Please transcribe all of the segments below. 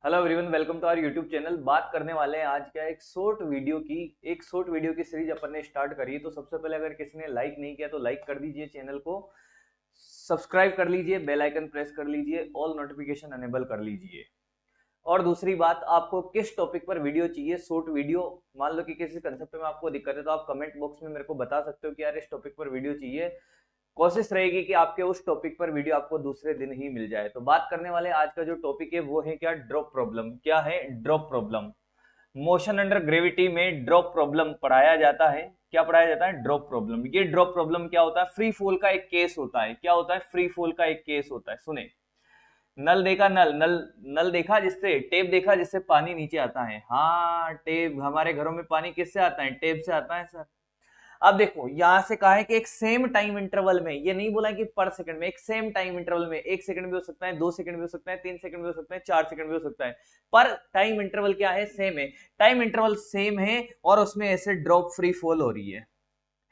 Hello everyone, welcome to our YouTube channel. बात करने वाले हैं आज क्या एक शॉर्ट वीडियो की सीरीज अपन ने स्टार्ट करी है। तो सबसे पहले अगर किसी ने लाइक नहीं किया तो लाइक कर दीजिए, चैनल को सब्सक्राइब कर लीजिए, बेल आइकन प्रेस कर लीजिए, ऑल नोटिफिकेशन अनेबल कर लीजिए। और दूसरी बात, आपको किस टॉपिक पर वीडियो चाहिए शॉर्ट वीडियो। मान लो कि किसी कंसेप्ट में आपको दिक्कत है तो आप कमेंट बॉक्स में मेरे को बता सकते हो कि यार इस टॉपिक पर वीडियो चाहिए। कोशिश रहेगी कि आपके उस टॉपिक पर वीडियो आपको दूसरे दिन ही मिल जाए। तो बात करने वाले आज का जो टॉपिक है वो है क्या, ड्रॉप प्रॉब्लम। क्या है drop problem? Motion under gravity में ड्रॉप प्रॉब्लम पढ़ाया जाता है। क्या पढ़ाया जाता है? Drop problem. ये ड्रॉप प्रॉब्लम क्या होता है? फ्री फॉल का एक केस होता है। क्या होता है? फ्री फॉल का एक केस होता है। सुने, नल देखा, नल देखा जिससे, टेप देखा जिससे पानी नीचे आता है। हाँ, टेप। हमारे घरों में पानी किससे आता है? टेप से आता है सर। अब देखो, यहां से कहा है कि एक सेम टाइम इंटरवल में, ये नहीं बोला है कि पर सेकंड में, एक सेम टाइम इंटरवल में, 1 सेकंड भी हो सकता है, 2 सेकंड भी हो सकता है, 3 सेकंड भी हो सकता है, 4 सेकंड भी हो सकता है, पर टाइम इंटरवल क्या है? सेम है। टाइम इंटरवल सेम है और उसमें ऐसे ड्रॉप फ्री फॉल हो रही है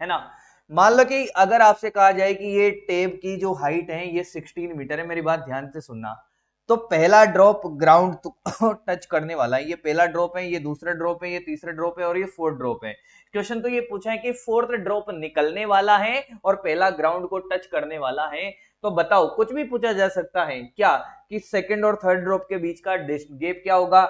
ना। मान लो कि अगर आपसे कहा जाए कि ये टेप की जो हाइट है ये 16 मीटर है, मेरी बात ध्यान से सुनना। तो पहला ड्रॉप ग्राउंड को टच करने वाला है, ये पहला ड्रॉप है, ये दूसरा ड्रॉप है, ये तीसरा ड्रॉप है और ये फोर्थ ड्रॉप है। क्वेश्चन तो ये पूछा है कि फोर्थ ड्रॉप निकलने वाला है और पहला ग्राउंड को टच करने वाला है। तो बताओ, कुछ भी पूछा जा सकता है क्या, कि सेकंड और थर्ड ड्रॉप के बीच का गैप क्या होगा।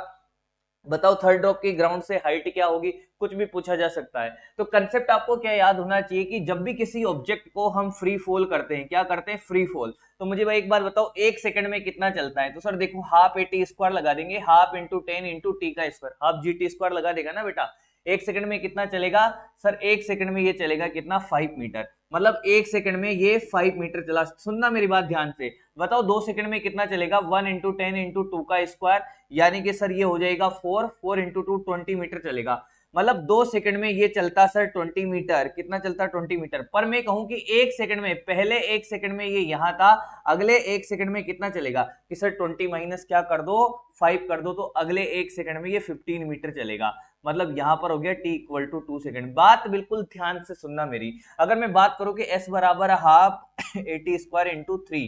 बताओ, थर्ड ड्रॉप की ग्राउंड से हाइट क्या होगी, कुछ भी पूछा जा सकता है। तो कंसेप्ट आपको क्या याद होना चाहिए कि जब भी किसी ऑब्जेक्ट को हम फ्री फॉल करते हैं, क्या करते हैं? Free fall. तो मुझे भाई एक बात बताओ, 1 सेकंड में कितना चलता है? तो सर देखो, हाफ ए टी स्क्वायर लगा देंगे, हाफ इंटू 10 इंटू टी का square, half G T square लगा देगा ना बेटा। 1 सेकंड में कितना चलेगा सर? 1 सेकंड में ये चलेगा कितना? 5 मीटर। मतलब 1 सेकंड में ये 5 मीटर चला। सुनना मेरी बात ध्यान से। बताओ 2 सेकंड में कितना चलेगा? 1 इंटू 10 इंटू 2 का स्क्वायर, यानी कि सर ये हो जाएगा 4 इंटू 2 20 मीटर चलेगा। मतलब 2 सेकंड में ये चलता सर 20 मीटर। कितना चलता? 20 मीटर। पर मैं कहूं कि 1 सेकंड में, पहले 1 सेकंड में ये यहां था, अगले 1 सेकंड में कितना चलेगा? कि सर 20 माइनस क्या कर दो, 5 कर दो, तो अगले 1 सेकंड में ये 15 मीटर चलेगा। मतलब यहां पर हो गया t इक्वल टू 2 सेकंड। बात बिल्कुल ध्यान से सुनना मेरी। अगर मैं बात करूं कि s बराबर half A T square into 3,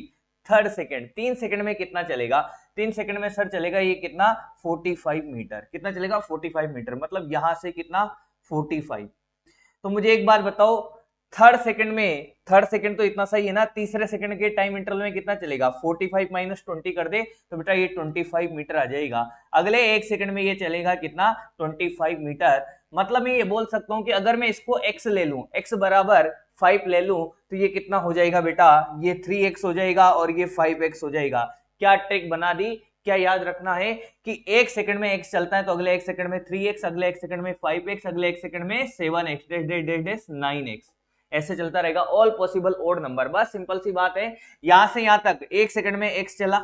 third second, 3 second में कितना चलेगा? 3 सेकंड में सर चलेगा ये कितना? 45 मीटर। कितना चलेगा? 45 मीटर। मतलब यहां से कितना? 45। तो मुझे एक बात बताओ, थर्ड सेकंड तो इतना सही है ना, तीसरे सेकंड के टाइम इंटरवल में कितना चलेगा? 45 माइनस 20 कर दे तो बेटा ये 25 मीटर आ जाएगा। अगले 1 सेकंड में ये चलेगा कितना? 25 मीटर। मतलब मैं ये बोल सकता हूं कि अगर मैं इसको x ले लूं, x बराबर 5 ले लूं, तो ये कितना हो जाएगा बेटा? ये 3x हो जाएगा और ये 5x हो जाएगा। क्या ट्रिक बना दी? क्या याद रखना है कि 1 सेकंड में x चलता है तो अगले 1 सेकंड में 3x, अगले 1 सेकंड में 5x, अगले 1 सेकंड में 7x, 9x, ऐसे चलता रहेगा। All possible odd number. बस सिंपल सी बात है। यहां से यहां तक 1 सेकंड में x चला,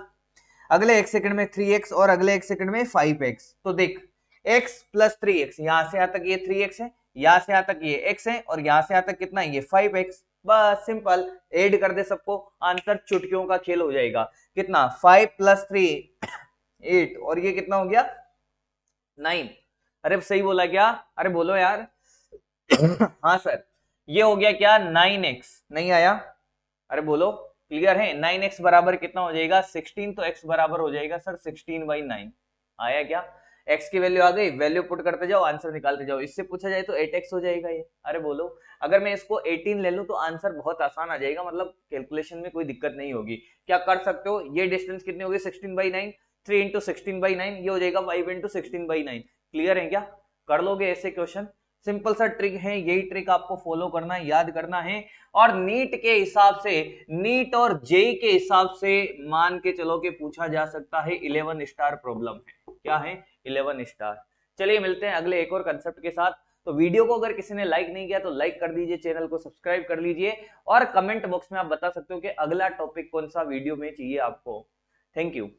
अगले 1 सेकंड में 3x और अगले 1 सेकंड में 5x। तो देख, x प्लस 3x, यहां से यहां तक ये 3x है, यहां से यहां तक ये x है और यहां से यहां तक कितना है? ये 5x। बस सिंपल, ऐड कर दे सबको, आंसर चुटकियों का खेल हो जाएगा। कितना? 5 प्लस 3 8 और ये कितना हो गया? 9। अरे सही बोला क्या? अरे बोलो यार। हाँ सर, ये हो गया क्या? 9x। नहीं आया? अरे बोलो, क्लियर है? 9x बराबर कितना हो जाएगा? 16। तो x बराबर हो जाएगा सर 16/9। आया क्या? x की वैल्यू आ गई, वैल्यू पुट करते जाओ, आंसर निकालते जाओ। इससे पूछा जाए तो 8x हो जाएगा ये। अरे बोलो, अगर मैं इसको 18 ले लूं तो आंसर बहुत आसान आ जाएगा, मतलब कैलकुलेशन में कोई दिक्कत नहीं होगी। क्या कर सकते हो? ये डिस्टेंस कितनी होगी? 16/9, 3 इंटू 16/9, ये हो जाएगा 5 इंटू 16/9। क्लियर है क्या? कर लोगे ऐसे क्वेश्चन? सिंपल सा ट्रिक है, यही ट्रिक आपको फॉलो करना है, याद करना है। और नीट के हिसाब से, नीट और जेई के हिसाब से मान के चलो कि पूछा जा सकता है 11 स्टार प्रॉब्लम है। क्या है? 11 स्टार। चलिए मिलते हैं अगले एक और कंसेप्ट के साथ। तो वीडियो को अगर किसी ने लाइक नहीं किया तो लाइक कर दीजिए, चैनल को सब्सक्राइब कर लीजिए और कमेंट बॉक्स में आप बता सकते हो कि अगला टॉपिक कौन सा वीडियो में चाहिए आपको। Thank you.